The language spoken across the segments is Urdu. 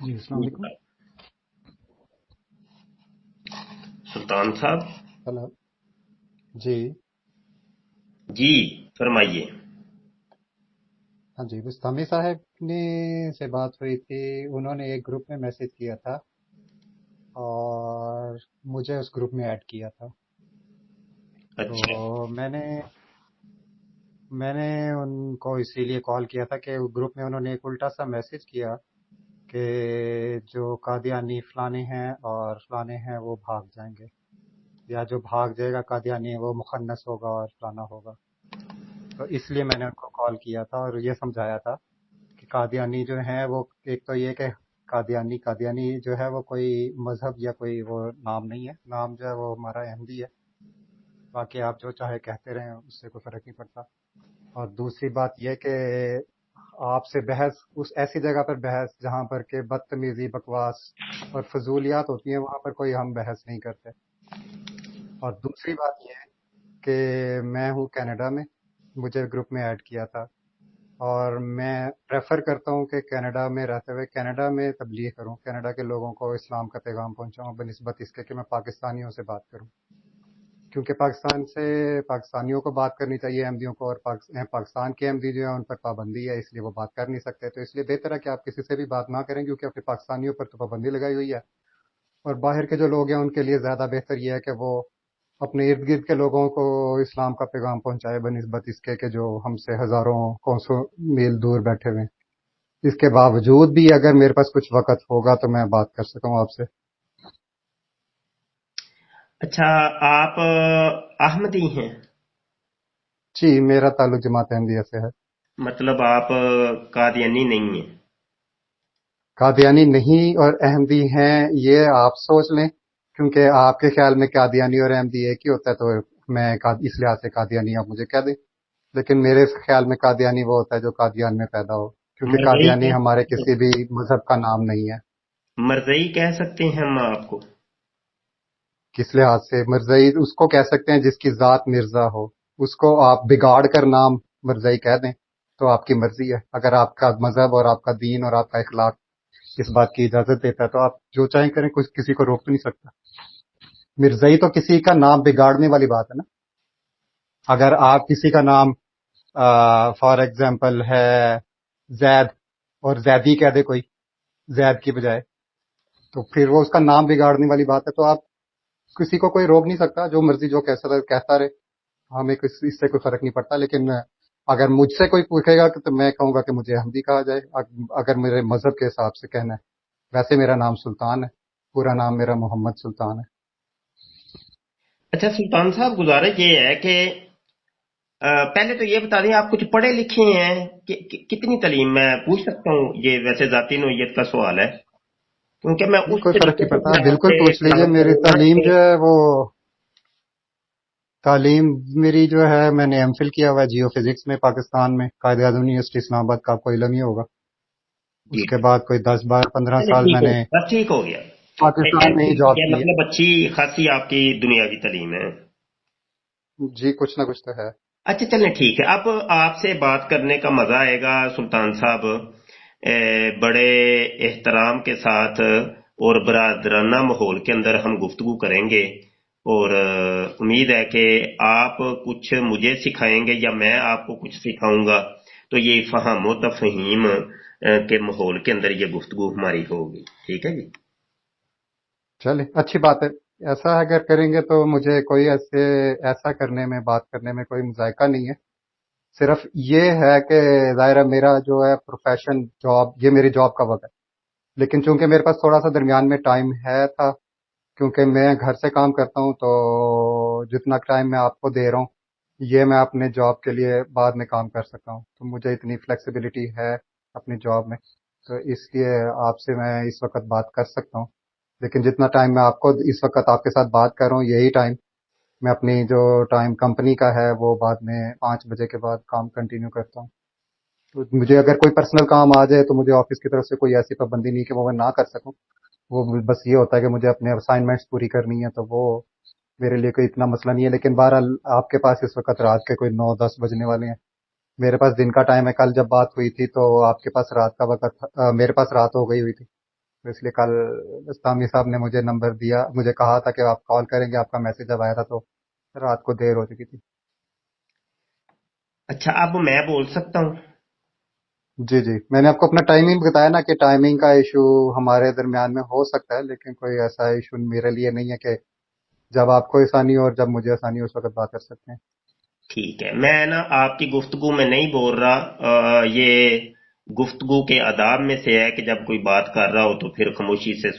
جی السلام علیکم. سلطان صاحب ہلو. جی جی فرمائیے. ہاں جی, بستامی صاحب نے سے بات ہوئی تھی. انہوں نے ایک گروپ میں میسج کیا تھا اور مجھے اس گروپ میں ایڈ کیا تھا. اچھا تو میں نے ان کو اسی لیے کال کیا تھا کہ گروپ میں انہوں نے ایک الٹا سا میسج کیا کہ جو قادیانی فلانے ہیں اور فلانے ہیں وہ بھاگ جائیں گے, یا جو بھاگ جائے گا قادیانی وہ مخنث ہوگا اور فلانا ہوگا. تو اس لیے میں نے ان کو کال کیا تھا اور یہ سمجھایا تھا کہ قادیانی جو ہیں وہ ایک تو یہ کہ قادیانی جو ہے وہ کوئی مذہب یا کوئی وہ نام نہیں ہے. نام جو ہے وہ ہمارا احمدی ہے. باقی آپ جو چاہے کہتے رہیں, اس سے کوئی فرق نہیں پڑتا. اور دوسری بات یہ کہ آپ سے بحث اس ایسی جگہ پر بحث جہاں پر کہ بدتمیزی, بکواس اور فضولیات ہوتی ہیں, وہاں پر کوئی ہم بحث نہیں کرتے. اور دوسری بات یہ کہ میں ہوں کینیڈا میں, مجھے گروپ میں ایڈ کیا تھا اور میں پریفر کرتا ہوں کہ کینیڈا میں رہتے ہوئے کینیڈا میں تبلیغ کروں, کینیڈا کے لوگوں کو اسلام کا پیغام پہنچاؤں بنسبت اس کے کہ میں پاکستانیوں سے بات کروں, کیونکہ پاکستانیوں کو بات کرنی چاہیے احمدیوں کو, اور پاکستان کے احمدی جو ہیں ان پر پابندی ہے, اس لیے وہ بات کر نہیں سکتے. تو اس لیے بہتر ہے کہ آپ کسی سے بھی بات نہ کریں, کیونکہ اپنے پاکستانیوں پر تو پابندی لگائی ہوئی ہے. اور باہر کے جو لوگ ہیں ان کے لیے زیادہ بہتر یہ ہے کہ وہ اپنے ارد گرد کے لوگوں کو اسلام کا پیغام پہنچائے بنسبت اس کے کہ جو ہم سے ہزاروں کوسوں میل دور بیٹھے ہوئے ہیں. اس کے باوجود بھی اگر میرے پاس کچھ وقت ہوگا تو میں بات کر سکوں آپ سے. اچھا, آپ احمدی ہیں؟ جی, میرا تعلق جماعت احمدیہ سے ہے. مطلب آپ قادیانی نہیں ہیں؟ قادیانی نہیں اور احمدی ہیں یہ آپ سوچ لیں, کیونکہ آپ کے خیال میں قادیانی اور احمدی ایک ہی ہوتا ہے, تو میں اس لحاظ سے قادیانی آپ مجھے کہہ دیں. لیکن میرے خیال میں قادیانی وہ ہوتا ہے جو قادیان میں پیدا ہو, کیونکہ مرزائی قادیانی کہہ ہمارے سکتے کسی بھی مذہب کا نام نہیں ہے. ہیں؟ مرزائی کہہ سکتے ہیں ہم آپ کو؟ کس لحاظ سے مرزائی اس کو کہہ سکتے ہیں جس کی ذات مرزا ہو. اس کو آپ بگاڑ کر نام مرزائی کہہ دیں تو آپ کی مرضی ہے. اگر آپ کا مذہب اور آپ کا دین اور آپ کا اخلاق اس بات کی اجازت دیتا ہے تو آپ جو چاہیں کریں, کسی کو روک تو نہیں سکتا. مرزائی تو کسی کا نام بگاڑنے والی بات ہے نا. اگر آپ کسی کا نام فار ایگزامپل ہے زید اور زیدی کہہ دے کوئی زید کی بجائے, تو پھر وہ اس کا نام بگاڑنے والی بات ہے. تو آپ کسی کو کوئی روک نہیں سکتا, جو مرضی جو کہتا رہے, ہمیں اس سے کوئی فرق نہیں پڑتا. لیکن اگر مجھ سے کوئی پوچھے گا تو میں کہوں گا کہ مجھے احمدی کہا جائے, اگر میرے مذہب کے حساب سے کہنا ہے. ویسے میرا نام سلطان ہے, پورا نام میرا محمد سلطان ہے. اچھا سلطان صاحب, گزارش یہ ہے کہ پہلے تو یہ بتا دیں آپ کچھ پڑھے لکھے ہیں کتنی تعلیم؟ میں پوچھ سکتا ہوں, یہ ویسے ذاتی نوعیت کا سوال ہے, کیونکہ میں جی اس کوئی فرق طریقے نہیں سے پڑتا, پھر آپ بالکل سے پوچھ لیجئے. سوال میری کروں گا تعلیم کہ جو ہے وہ تعلیم میری جو ہے میں نے ایم فل کیا ہوا ہے جیو فزکس میں پاکستان میں, قائد اعظم یونیورسٹی اسلام آباد کا, آپ کو علم ہی ہوگا. جی اس کے بعد کوئی 10 12 15 چلے سال ٹھیک میں ہو نے بس, ٹھیک ہو گیا. پاکستان میں ہی جاب کی ہے. مطلب اچھی خاصی آپ کی دنیاوی تعلیم ہے. جی کچھ نہ کچھ تو ہے. اچھا چلیں ٹھیک ہے. اب آپ سے بات کرنے کا مزہ آئے گا سلطان صاحب, بڑے احترام کے ساتھ اور برادرانہ ماحول کے اندر ہم گفتگو کریں گے, اور امید ہے کہ آپ کچھ مجھے سکھائیں گے یا میں آپ کو کچھ سکھاؤں گا, تو یہ فہم و تفہیم کے ماحول کے اندر یہ گفتگو ہماری ہوگی. ٹھیک ہے جی؟ چلے اچھی بات ہے. ایسا اگر کریں گے تو مجھے کوئی ایسا کرنے میں, بات کرنے میں کوئی مذائقہ نہیں ہے. صرف یہ ہے کہ ظاہر ہے میرا جو ہے پروفیشن جاب, یہ میری جاب کا وقت ہے. لیکن چونکہ میرے پاس تھوڑا سا درمیان میں ٹائم ہے تھا, کیونکہ میں گھر سے کام کرتا ہوں, تو جتنا ٹائم میں آپ کو دے رہا ہوں یہ میں اپنے جاب کے لیے بعد میں کام کر سکتا ہوں. تو مجھے اتنی فلیکسیبلٹی ہے اپنی جاب میں, تو اس لیے آپ سے میں اس وقت بات کر سکتا ہوں. لیکن جتنا ٹائم میں آپ کو اس وقت آپ کے ساتھ بات کر رہا ہوں, یہی ٹائم میں اپنی جو ٹائم کمپنی کا ہے وہ بعد میں 5 بجے کے بعد کام کنٹینیو کرتا ہوں. تو مجھے اگر کوئی پرسنل کام آ جائے تو مجھے آفس کی طرف سے کوئی ایسی پابندی نہیں کہ وہ میں نہ کر سکوں. وہ بس یہ ہوتا ہے کہ مجھے اپنے اسائنمنٹس پوری کرنی ہے, تو وہ میرے لیے کوئی اتنا مسئلہ نہیں ہے. لیکن بہرحال آپ کے پاس اس وقت رات کے کوئی 9 10 بجنے والے ہیں, میرے پاس دن کا ٹائم ہے. کل جب بات ہوئی تھی تو آپ کے پاس رات کا وقت میرے پاس رات ہو گئی ہوئی تھی. تو اس لیے کل اسلامی صاحب نے مجھے نمبر دیا، مجھے کہا تھا کہ آپ کال کریں گے، آپ کا میسج جب آیا تھا تو رات کو دیر ہو چکی تھی۔ اچھا، اب میں بول سکتا ہوں؟ جی جی، میں نے آپ کو اپنا ٹائمنگ بتایا نا کہ ٹائمنگ کا ایشو ہمارے درمیان میں ہو سکتا ہے، لیکن کوئی ایسا ایشو میرے لیے نہیں ہے کہ جب آپ کو آسانی ہو اور جب مجھے آسانی ہو اس وقت بات کر سکتے ہیں۔ ٹھیک ہے، میں نا آپ کی گفتگو میں نہیں بول رہا، یہ گفتگو کے آداب میں سے ہے کہ جب کوئی بات کر رہا ہو تو پھر خاموشی سے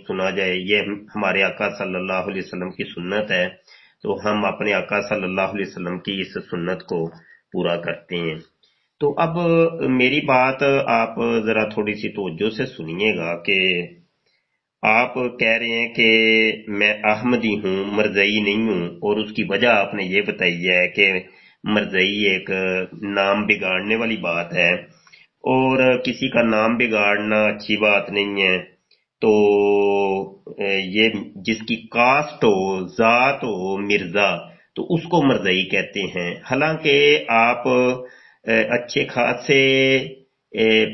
سنا جائے، یہ ہمارے آقا صلی اللہ علیہ وسلم کی سنت ہے، تو ہم اپنے آقا صلی اللہ علیہ وسلم کی اس سنت کو پورا کرتے ہیں۔ تو اب میری بات آپ ذرا تھوڑی سی توجہ سے سنیے گا کہ آپ کہہ رہے ہیں کہ میں احمدی ہوں، مرزئی نہیں ہوں، اور اس کی وجہ آپ نے یہ بتائی ہے کہ مرزئی ایک نام بگاڑنے والی بات ہے، اور کسی کا نام بگاڑنا اچھی بات نہیں ہے۔ تو یہ جس کی کاسٹ ہو، ذات ہو مرزا، تو اس کو مرزئی کہتے ہیں، حالانکہ آپ اچھے خاصے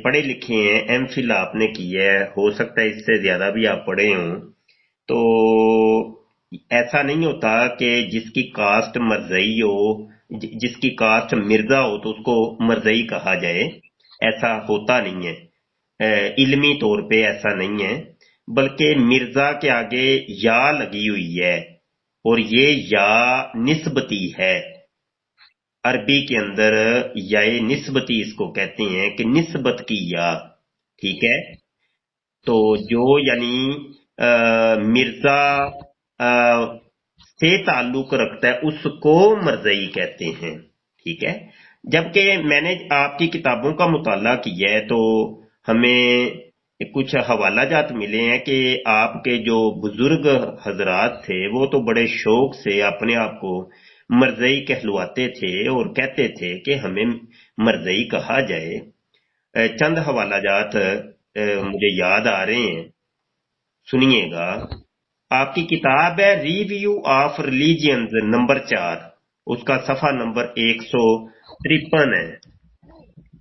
پڑھے لکھے ہیں، ایم فل آپ نے کی ہے، ہو سکتا ہے اس سے زیادہ بھی آپ پڑھے ہوں، تو ایسا نہیں ہوتا کہ جس کی کاسٹ مرزئی ہو، جس کی کاسٹ مرزا ہو تو اس کو مرزئی کہا جائے، ایسا ہوتا نہیں ہے، علمی طور پہ ایسا نہیں ہے، بلکہ مرزا کے آگے یا لگی ہوئی ہے، اور یہ یا نسبتی ہے، عربی کے اندر یا نسبتی اس کو کہتے ہیں کہ نسبت کی یا، ٹھیک ہے؟ تو جو یعنی مرزا سے تعلق رکھتا ہے اس کو مرزئی کہتے ہیں، ٹھیک ہے؟ جبکہ میں نے آپ کی کتابوں کا مطالعہ کیا ہے تو ہمیں کچھ حوالہ جات ملے ہیں کہ آپ کے جو بزرگ حضرات تھے وہ تو بڑے شوق سے اپنے آپ کو مرزئی کہلواتے تھے اور کہتے تھے کہ ہمیں مرزئی کہا جائے۔ چند حوالہ جات مجھے یاد آ رہے ہیں، سنیے گا۔ آپ کی کتاب ہے ریویو آف ریلیجنز نمبر 4، اس کا صفحہ نمبر 153 ہے۔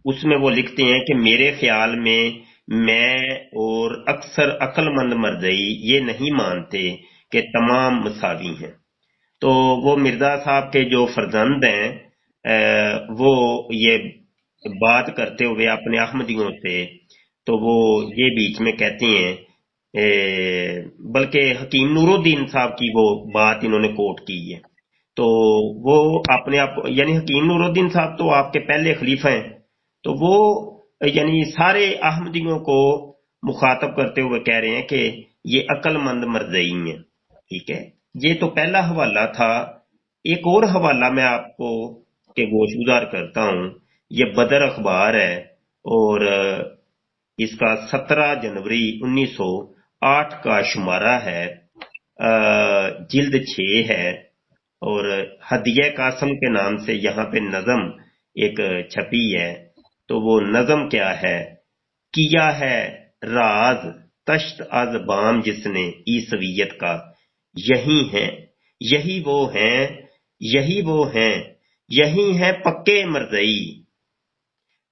اس میں وہ لکھتے ہیں کہ میرے خیال میں اور اکثر عقل مند مرزئی یہ نہیں مانتے کہ تمام مساوی ہیں۔ تو وہ مرزا صاحب کے جو فرزند ہیں وہ یہ بات کرتے ہوئے اپنے احمدیوں سے تو وہ یہ بیچ میں کہتے ہیں، بلکہ حکیم نور الدین صاحب کی وہ بات انہوں نے کوٹ کی ہے، تو وہ اپنے آپ یعنی حکیم نور الدین صاحب تو آپ کے پہلے خلیفہ ہیں، تو وہ یعنی سارے احمدیوں کو مخاطب کرتے ہوئے کہہ رہے ہیں کہ یہ عقل مند مرزئی ہیں، ٹھیک ہے؟ یہ تو پہلا حوالہ تھا۔ ایک اور حوالہ میں آپ کو کہ گوشگزار کرتا ہوں، یہ بدر اخبار ہے، اور اس کا 17 جنوری 1908 کا شمارہ ہے، جلد 6 ہے، اور ہدیہ قاسم کے نام سے یہاں پہ نظم ایک چھپی ہے، تو وہ نظم کیا ہے؟ کیا ہے راز تشت از بام جس نے عیسویت کا، یہی ہیں یہی وہ ہیں یہی وہ ہیں یہی ہیں پکے مرزئی۔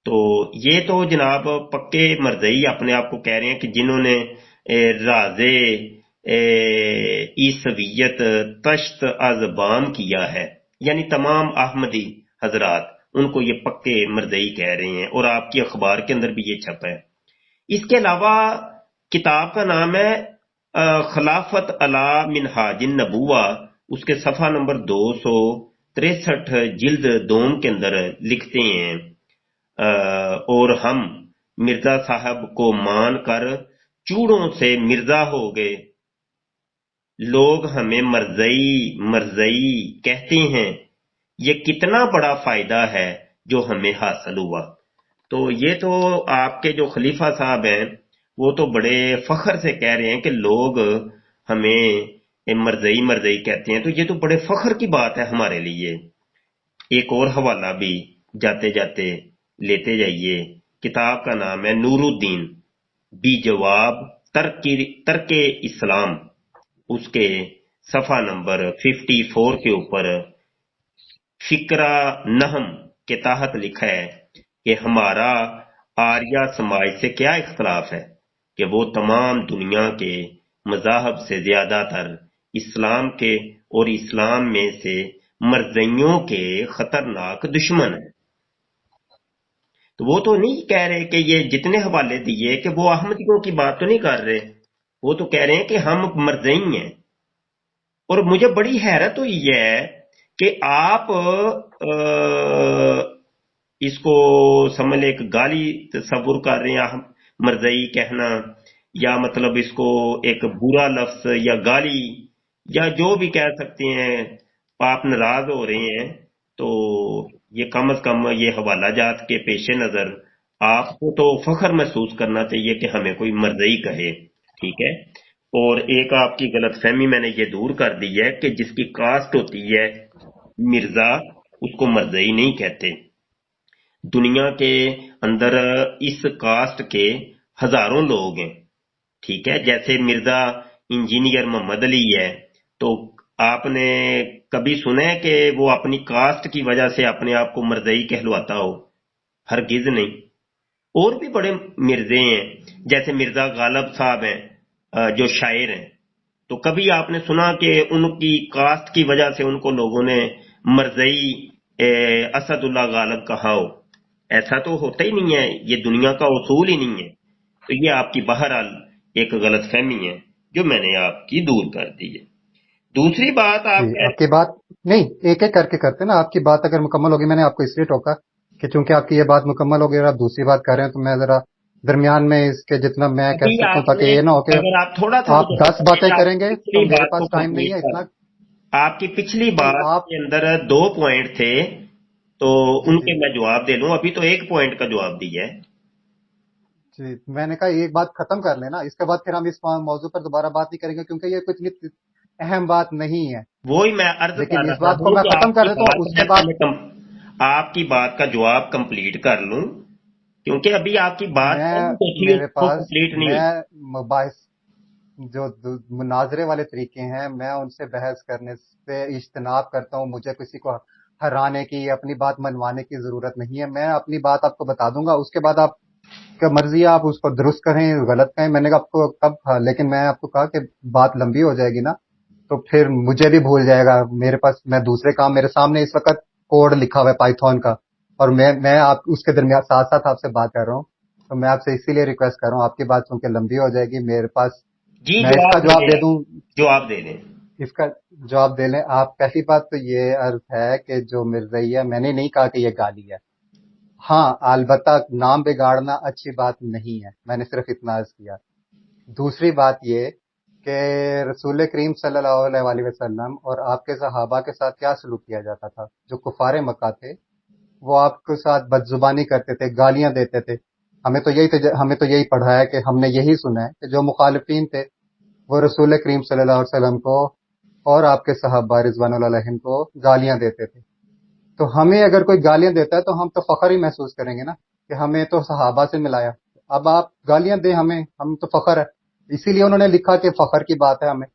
تو یہ تو جناب پکے مرزئی اپنے آپ کو کہہ رہے ہیں کہ جنہوں نے راز عیسویت تشت از بام کیا ہے، یعنی تمام احمدی حضرات ان کو یہ پکے مرزئی کہہ رہے ہیں، اور آپ کی اخبار کے اندر بھی یہ چھپا ہے۔ اس کے علاوہ کتاب کا نام ہے خلافت علی منہاج النبوہ، اس کے صفحہ نمبر 263 جلد دوم کے اندر لکھتے ہیں، اور ہم مرزا صاحب کو مان کر چوڑوں سے مرزا ہو گئے، لوگ ہمیں مرزئی مرزئی کہتے ہیں، یہ کتنا بڑا فائدہ ہے جو ہمیں حاصل ہوا۔ تو یہ تو آپ کے جو خلیفہ صاحب ہیں وہ تو بڑے فخر سے کہہ رہے ہیں کہ لوگ ہمیں مرزئی مرزئی کہتے ہیں، تو یہ تو بڑے فخر کی بات ہے ہمارے لیے۔ ایک اور حوالہ بھی جاتے جاتے لیتے جائیے، کتاب کا نام ہے نور الدین بی جواب ترک اسلام، اس کے صفحہ نمبر 54 کے اوپر فکرہ نہم کے تحت لکھا ہے کہ ہمارا آریہ سماج سے کیا اختلاف ہے۔ کہ وہ تمام دنیا کے مذاہب سے زیادہ تر اسلام کے اور اسلام میں سے مرزیوں کے خطرناک دشمن ہیں. تو وہ تو نہیں کہہ رہے کہ یہ جتنے حوالے دیے کہ وہ احمدیوں کی بات تو نہیں کر رہے، وہ تو کہہ رہے ہیں کہ ہم مرزئی ہیں. اور مجھے بڑی حیرت ہوئی ہے کہ آپ اس کو سمجھ لیں ایک گالی تصور کر رہے ہیں مرزئی کہنا، یا مطلب اس کو ایک برا لفظ یا گالی یا جو بھی کہہ سکتے ہیں. آپ ناراض ہو رہے ہیں تو یہ کم از کم یہ حوالہ جات کے پیش نظر آپ کو تو فخر محسوس کرنا چاہیے کہ ہمیں کوئی مرزئی کہے. ٹھیک ہے. اور ایک آپ کی غلط فہمی میں نے یہ دور کر دی ہے کہ جس کی کاسٹ ہوتی ہے مرزا، اس کو مرزئی نہیں کہتے. دنیا کے اندر اس کاسٹ کے ہزاروں لوگ ہیں. ٹھیک ہے. جیسے مرزا انجینئر محمد علی ہے، تو آپ نے کبھی سنا ہے کہ وہ اپنی کاسٹ کی وجہ سے اپنے آپ کو مرزئی کہلواتا ہو؟ ہرگز نہیں. اور بھی بڑے مرزے ہیں، جیسے مرزا غالب صاحب ہیں جو شاعر ہیں، تو کبھی آپ نے سنا کہ ان کی کاسٹ کی وجہ سے ان کو لوگوں نے مرزئی اسد اللہ غالب کہا ہو؟ ایسا تو ہوتا ہی نہیں ہے، یہ دنیا کا اصول ہی نہیں ہے. تو یہ آپ کی بہرحال ایک غلط فہمی ہے جو میں نے آپ کی دور کر دی ہے. دوسری بات آپ جی آپ کی بات نہیں، ایک ایک کر کے کرتے نا. آپ کی بات اگر مکمل ہوگی، میں نے آپ کو اس لیے ٹوکا کہ چونکہ آپ کی یہ بات مکمل ہوگی اور آپ دوسری بات کر رہے ہیں، تو میں ذرا درمیان میں اس کے جتنا میں کہہ ابھی سکتا ہوں، آپ تاکہ نے یہ نہ ہو کہ اگر آپ تھوڑا سا آپ 10 باتیں کریں گے تو پچھلی میرے بات کو پاس ٹائم نہیں کمپلیٹ ہے کر، اتنا. آپ کی پچھلی نہیں بات آپ کے اندر 2 پوائنٹ تھے تو جی ان جی کے میں جواب دے لوں. ابھی تو 1 پوائنٹ کا جواب دیا ہے. جی میں نے کہا ایک بات ختم کر لینا، اس کے بعد پھر ہم اس موضوع پر دوبارہ بات نہیں کریں گے، کیونکہ یہ کچھ اہم بات نہیں ہے. وہی میں عرض کر لیکن رہا اس بات کو ہوں میں کہ ختم آپ کر کی دیتا بات ہوں، اس کے میں بعد پہلے آپ کی بات کا جواب کمپلیٹ کر لوں، کیونکہ ابھی آپ کی بات میں نہیں دیکھی میرے وہ پاس کمپلیٹ نہیں میں ہوئی. مباحث جو مناظرے والے طریقے ہیں، میں ان سے بحث کرنے سے اجتناب کرتا ہوں. مجھے کسی کو ہرانے کی، اپنی بات منوانے کی ضرورت نہیں ہے. میں اپنی بات آپ کو بتا دوں گا، اس کے بعد آپ کا مرضی ہے، آپ اس کو درست کریں غلط کہیں. میں نے کہا آپ کو کب کہا، لیکن میں آپ کو کہا کہ بات لمبی ہو جائے گی نا تو پھر مجھے بھی بھول جائے گا. میرے پاس میں دوسرے کام، میرے سامنے اس وقت کوڈ لکھا ہوا ہے پائتھون کا، اور میں آپ اس کے درمیان ساتھ ساتھ آپ سے بات کر رہا ہوں. تو میں آپ سے اسی لیے ریکویسٹ کر رہا ہوں، آپ کی بات چونکہ لمبی ہو جائے گی. میرے پاس جی میں اس کا جواب دے جواب دیں، دے دوں. جواب دے دیں. اس کا جواب دے لیں آپ. پہلی بات تو یہ عرض ہے کہ جو مرزئی ہے، میں نے نہیں کہا کہ یہ گالی ہے. ہاں البتہ نام بگاڑنا اچھی بات نہیں ہے، میں نے صرف اتنا عرض کیا. دوسری بات یہ کہ رسول کریم صلی اللہ علیہ وسلم اور آپ کے صحابہ کے ساتھ کیا سلوک کیا جاتا تھا. جو کفار مکہ تھے وہ آپ کے ساتھ بد زبانی کرتے تھے، گالیاں دیتے تھے. ہمیں تو یہی پڑھا ہے کہ ہم نے یہی سنا ہے کہ جو مخالفین تھے وہ رسول کریم صلی اللہ علیہ وسلم کو اور آپ کے صحابہ رضوان اللہ علیہم کو گالیاں دیتے تھے. تو ہمیں اگر کوئی گالیاں دیتا ہے تو ہم تو فخر ہی محسوس کریں گے نا کہ ہمیں تو صحابہ سے ملایا. اب آپ گالیاں دیں ہمیں، ہم تو فخر ہے. اسی لیے انہوں نے لکھا کہ فخر کی بات ہے ہمیں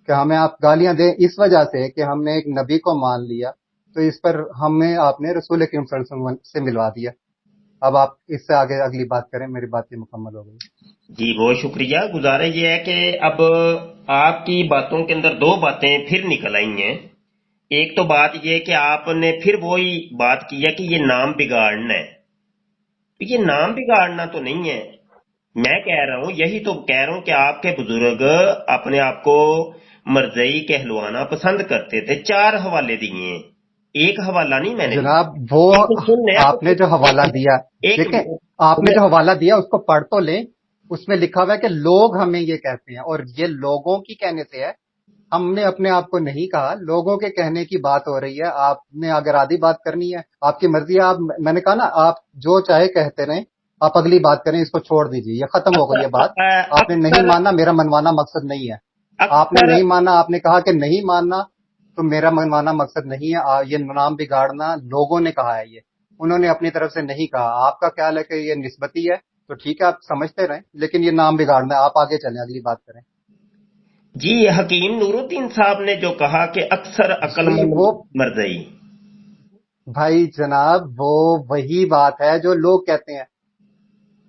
کہ ہمیں آپ گالیاں دیں، اس وجہ سے کہ ہم نے ایک نبی کو مان لیا. تو اس پر ہمیں آپ نے رسول کریم صلی اللہ علیہ وسلم سے ملوا دیا. اب آپ اس سے آگے اگلی بات کریں، میری بات یہ مکمل ہو گئی. جی بہت شکریہ. گزارش یہ ہے کہ اب آپ کی باتوں کے اندر 2 باتیں پھر نکل آئی ہیں. ایک تو بات یہ کہ آپ نے پھر وہی بات کی ہے کہ یہ نام بگاڑنا ہے. تو یہ نام بگاڑنا تو نہیں ہے. میں کہہ رہا ہوں، یہی تو کہہ رہا ہوں کہ آپ کے بزرگ اپنے آپ کو مرزئی کہلوانا پسند کرتے تھے. 4 حوالے دیے ہیں، ایک حوالہ نہیں میں نے جناب وہ آپ سن لیں. آپ نے جو حوالہ دیا، ایک دیکھیں آپ نے جو حوالہ دیا اس کو پڑھ تو لیں. اس میں لکھا ہوا ہے کہ لوگ ہمیں یہ کہتے ہیں، اور یہ لوگوں کی کہنے سے ہے. ہم نے اپنے آپ کو نہیں کہا، لوگوں کے کہنے کی بات ہو رہی ہے. آپ نے اگر آدھی بات کرنی ہے آپ کی مرضی ہے. میں نے کہا نا آپ جو چاہے کہتے رہیں، آپ اگلی بات کریں، اس کو چھوڑ دیجیے، یہ ختم ہو گئی یہ بات. آپ نے نہیں اکثر ماننا، میرا منوانا مقصد نہیں ہے. آپ نے اکثر نہیں ماننا، آپ نے کہا کہ نہیں ماننا، تو میرا منوانا مقصد نہیں ہے. یہ نام بگاڑنا لوگوں نے کہا ہے، یہ انہوں نے اپنی طرف سے نہیں کہا. آپ کا خیال ہے کہ یہ نسبتی ہے تو ٹھیک ہے، آپ سمجھتے رہیں، لیکن یہ نام بگاڑنا ہے. آپ آگے چلیں، اگلی بات کریں. جی حکیم نور الدین صاحب نے جو کہا کہ اکثر عقل جی مند وہ مرزئی. بھائی جناب وہ وہی بات ہے جو لوگ کہتے ہیں.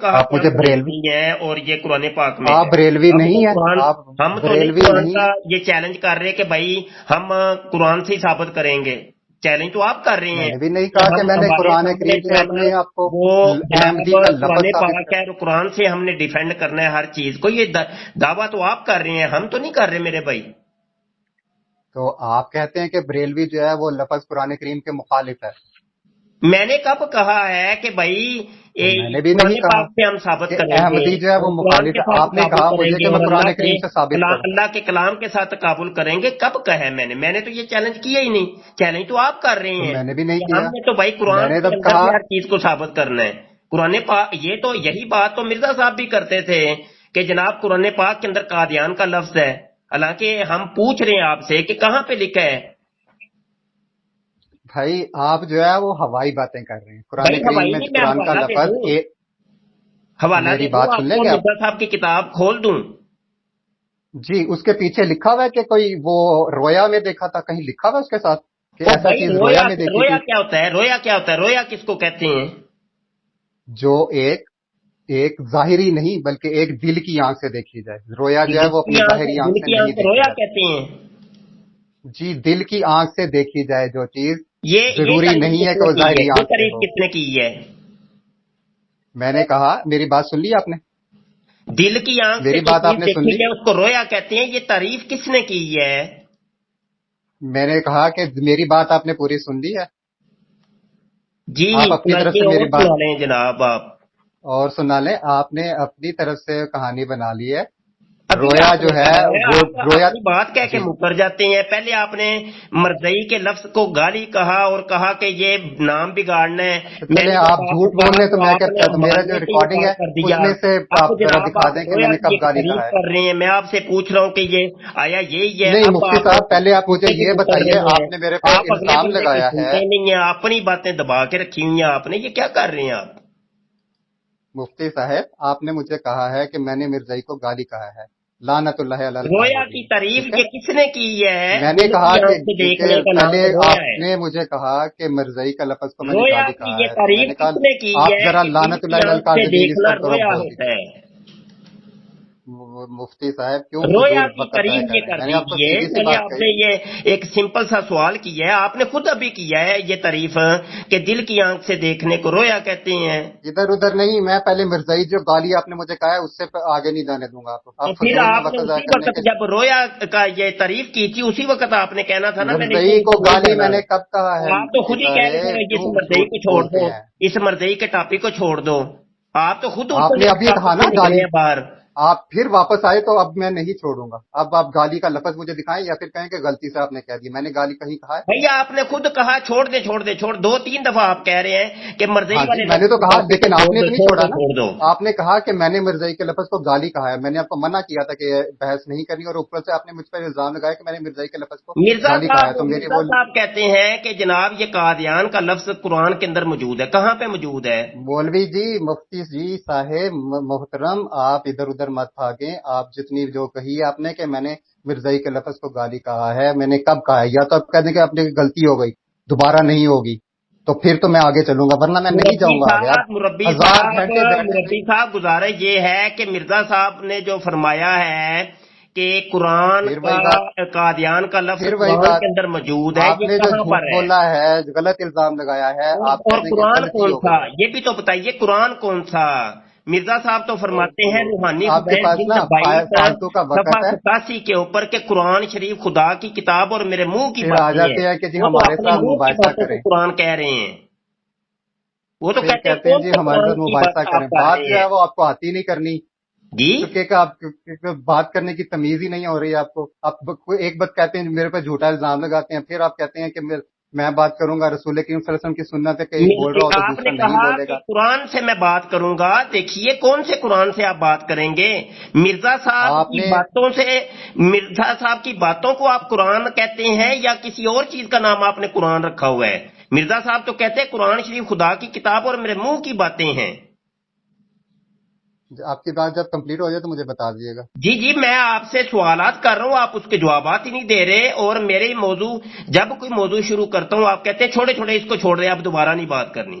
کہا آپ کہ ہم مجھے بریلوی، بریلوی ہیں اور یہ قرآن پاک میں آپ ہے؟ بریلوی ہم نہیں تو ہیں، قرآن، آپ ہم تو نہیں بریلوی قرآن کا نہیں. یہ چیلنج کر رہے کہ بھائی ہم قرآن سے ہی ثابت کریں گے، چیلنج تو آپ کر رہے میں ہیں نے بھی نہیں کہ کہا کہ ہم میں نے ہمارے قرآن سامنے کریم جو سے ہے نا اپنے آپ کو وہ جناب احمدی کا قرآن لفظ ثابت پاک کر. ہے اور قرآن سے ہم نے ڈیفینڈ کرنا ہے ہر چیز کو، یہ دعویٰ تو آپ کر رہے ہیں، ہم تو نہیں کر رہے میرے بھائی۔ تو آپ کہتے ہیں کہ بریلوی جو ہے وہ لفظ قرآن کریم کے مخالف ہے. میں نے کب کہا ہے کہ بھائی تو میں نے بھی قرآن نہیں کہا پاک سے ہم ثابت کہ کریں گے احمدی جو ہے وہ اور قرآن مخالف کے ہے. ساتھ آپ نے تقابل کہا کریں مجھے گے کہ میں اور قرآن کریم سے ثابت کروں. اللہ کے کلام کے ساتھ تقابل کریں گے، کب کہا ہے میں نے تو یہ چیلنج کیا ہی نہیں، چیلنج تو آپ کر رہے تو ہیں میں نے بھی نہیں کہ ہم کیا. نے تو بھائی میں قرآن نے کے تب اندر کہا سے ہر چیز کو ثابت کرنا ہے۔ قرآن پاک، یہ تو یہی بات تو مرزا صاحب بھی کرتے تھے کہ جناب قرآن پاک کے اندر قادیان کا لفظ ہے، حالانکہ ہم پوچھ رہے ہیں آپ سے کہ کہاں پہ لکھا ہے؟ بھائی آپ جو ہے وہ ہوائی باتیں کر رہے ہیں. قرآن بھائی کریم ہوائی میں نہیں، میں قرآن کا حوالہ دے لفظ دوں، حوالہ میری دے دوں بات سن آپ لیں کو، گے آپ؟ مرزا صاحب کی کتاب کھول دوں؟ جی اس کے پیچھے لکھا ہوا ہے کہ کوئی وہ رویا میں دیکھا تھا، کہیں لکھا ہوا ہے اس کے ساتھ کہ او ایسا بھائی چیز رویا رویا، میں دیکھی رویا تھی؟ کیا ہوتا ہے؟ رویا کیا ہوتا ہے؟ رویا کس کو کہتے ہیں؟ جو ایک ظاہری نہیں بلکہ ایک دل کی آنکھ سے دیکھی جائے. رویا جو ہے دل وہ کی اپنی آنکھ، ظاہری دل آنکھ سے کی نہیں آنکھ دیکھی رویا جاتی. کہتے ہیں؟ جی دل کی آنکھ سے دیکھی جائے جو چیز، یہ ضروری تعریف نہیں کس ہے کہ نے وہ کی ہے؟ ظاہری یہ آنکھ سے تعریف ہو. کس نے کی ہے؟ میں نے کہا، میری بات سن لی آپ نے؟ دل کی آنکھ سے میری جو بات آپ چیز نے سن دیکھی لی؟ جائے اس کو رویا کہتے ہیں، یہ تعریف کس نے کی ہے؟ میں نے کہا کہ میری بات آپ نے پوری سن لی ہے. جی آپ اپنی طرف سنائیے سے اور میری بات سنا لیں جناب آپ۔ اور سنا لیں. آپ نے اپنی طرف سے کہانی بنا لی ہے. ابھی رویا آپ جو نے ہے کہا ہے، وہ آپ رویا. اپنی بات کہہ کے جی مکر جاتے ہیں۔ پہلے آپ نے مرزئی کے لفظ کو گالی کہا اور کہا کہ یہ نام بگاڑنا ہے، اچھا میں چلے نے آپ جب آپ کو جھوٹ بول کہا رہے ہیں تو تو میں آپ کیا نے تو میرا جو ماننے سے ریکارڈنگ انکار ہے کر اس دیا۔ میں سے اب آپ ذرا جناب دکھا آپ دیں کہ میں رویا نے کی کب ایک گالی کہا تعریف ہے. کر رہے ہیں، میں آپ سے پوچھ رہا ہوں کہ یہ آیا یہی ہے؟ نہیں اب مفتی آپ صاحب پہلے آپ مجھے کے یہ مکر بتائیے، رہے ہیں، آپ نے میرے پہ آپ اگلے الزام بندے کی لگایا ہے. سنتے نہیں ہیں، اپنی باتیں دبا کے رکھی ہوئی ہیں آپ نے، یہ کیا کر رہے ہیں آپ؟ مفتی صاحب آپ نے مجھے کہا ہے کہ میں نے مرزائی کو گالی کہا ہے. لعنت اللہ علی رویا کی القاذبین. تعریف ٹھیک ہے. یہ کس نے کی ہے؟ میں نے دل کہا کی کہ آنکھ سے کہ دیکھنے کا پہلے نام رویا آپ ہے۔ نے مجھے کہا کہ مرزائی کا لفظ کو میں نے رویا گالی کی کہا یہ ہے، تو میں تعریف نے کہا کس نے کی آپ ہے ذرا کہ دل لعنت کی اللہ علی آنکھ سے القاذبین اس دیکھنا پر ذرا رویا بول ہوتا دیجیے. ہے؟ مفتی صاحب کیوں رویا فضول کی وقت ضائع تعریف کر یہ رہے ہیں؟ کر میں نے آپ کو دیجئے، سیدھی سی میں نے بات آپ کہی. سے یہ ایک سمپل سا سوال کیا ہے، آپ نے خود ابھی کیا ہے یہ تعریف کہ دل کی آنکھ سے دیکھنے کو رویا کہتے ہیں۔ ادھر ادھر نہیں، میں پہلے مرزائی جو گالی آپ نے مجھے کہا ہے اس سے آگے نہیں جانے دوں گا آپ کو. تو آپ پھر فضول میں آپ نے وقت ضائع اسی کرنے وقت کے. جب رویا کا یہ تعریف کی تھی اسی وقت آپ نے کہنا تھا نا میں نے ادھر مرزائی کو ادھر نہیں گالی جانا۔ میں نے کب کہا ہے؟ آپ تو مفتی خود ہی کہہ رہے صاحب تھے کیوں اس مرضی جھوٹ کو چھوڑ بولتے دو، ہیں؟ اس مرضی کے ٹاپک کو چھوڑ دو، آپ تو خود آپ اٹھنے نے ابھی کہا ٹاپک نا سے نکلے گالی. ہیں باہر۔ آپ پھر واپس آئے تو اب میں نہیں چھوڑوں گا. اب آپ گالی کا لفظ مجھے دکھائیں یا پھر کہیں کہ غلطی سے آپ نے کہہ دی. میں نے گالی کہیں کہا ہے؟ بھیا آپ نے خود کہا چھوڑ دے چھوڑ دے چھوڑ، دو تین دفعہ آپ کہہ رہے ہیں کہ مرضی ہاں جی والے میں نے لفظ تو کے کہا، ٹاپک کو لیکن چھوڑ آپ نے دو تو نہیں چھوڑ چھوڑا دو نا. چھوڑ دو۔ آپ نے کہا کہ میں نے مرزائی کے لفظ کو گالی کہا ہے. میں نے آپ کو منع کیا تھا کہ یہ بحث نہیں کرنی، اور اوپر سے آپ نے مجھ پر الزام لگایا کہ میں نے مرزائی کے لفظ کو گالی کہا ہے. تو میری مرزا وہ صاحب کہتے ہیں کہ جناب یہ قادیان کا لفظ قرآن کے اندر موجود ہے، کہاں پہ موجود ہے؟ مولوی جی، مفتی جی صاحب محترم، آپ ادھر ادھر مت بھاگیں. آپ جتنی جو کہی ہے آپ نے کہ میں نے مرزائی کے لفظ کو گالی کہا ہے، میں نے کب کہا ہے؟ یا تو آپ کہہ دیں کہ اپنی غلطی ہو گئی، دوبارہ نہیں ہوگی، تو پھر تو میں آگے چلوں گا، ورنہ میں نہیں جاؤں گا آگے. اب مربی ہزار صاحب گھنٹے بیٹھے مربی صاحب گزارش یہ ہے کہ مرزا صاحب نے جو فرمایا ہے کہ قرآن پھر کا وہی بات قادیان کا لفظ پھر وہی قرآن بات کے اندر موجود ہے، آپ یہ نے جو کہاں جھوٹ پر ہے؟ بولا ہے، غلط الزام لگایا ہے، آپ کہہ اور دیں کہ قرآن غلطی کون ہو تھا گئی ہے. یہ بھی تو بتائیے، قرآن کون تھا؟ مرزا صاحب تو فرماتے ہیں روحانی آپ کے خزائن پاس جلد نا 22 فالتو کا صفحہ وقت ہے. 87 کے اوپر کہ قرآن شریف خدا کی کتاب اور میرے منہ کی پھر آ باتیں ہیں، جاتے ہیں کہ جی وہ تو ہمارے اپنے ساتھ منہ کی مباحثہ باتوں کو کریں. قرآن کہہ رہے ہیں، وہ تو پھر کہتے ہیں کہتے ہیں کون جی سے ہمارے قرآن ساتھ کی مباحثہ بات کریں. آپ کر بات جو رہے ہے ہیں؟ وہ آپ کو آتی نہیں کرنی، جی کیونکہ آپ بات کرنے کی تمیز ہی نہیں ہو رہی ہے آپ کو. آپ ایک بات کہتے ہیں میرے پہ جھوٹا الزام لگاتے ہیں، پھر آپ کہتے ہیں کہ میں بات کروں گا، رسول کریم صلی اللہ علیہ وسلم کی سنت ہے کہ ایک بول رہا ہو تو آپ نے دوسرا نہیں کہا بولے کہ گا. قرآن سے میں بات کروں گا، دیکھیے کون سے قرآن سے آپ بات کریں گے؟ مرزا صاحب آپ کی نے باتوں سے، مرزا صاحب کی باتوں کو آپ قرآن کہتے ہیں یا کسی اور چیز کا نام آپ نے قرآن رکھا ہوا ہے؟ مرزا صاحب تو کہتے ہیں قرآن شریف خدا کی کتاب اور میرے منہ کی باتیں ہیں۔ آپ کی بات جب کمپلیٹ ہو جائے تو مجھے بتا دیجیے گا. جی جی میں آپ سے سوالات کر رہا ہوں، آپ اس کے جوابات ہی نہیں دے رہے، اور میرے موضوع، جب کوئی موضوع شروع کرتا ہوں آپ کہتے ہیں چھوڑے چھوڑے اس کو چھوڑ رہے، اب دوبارہ نہیں بات کرنی۔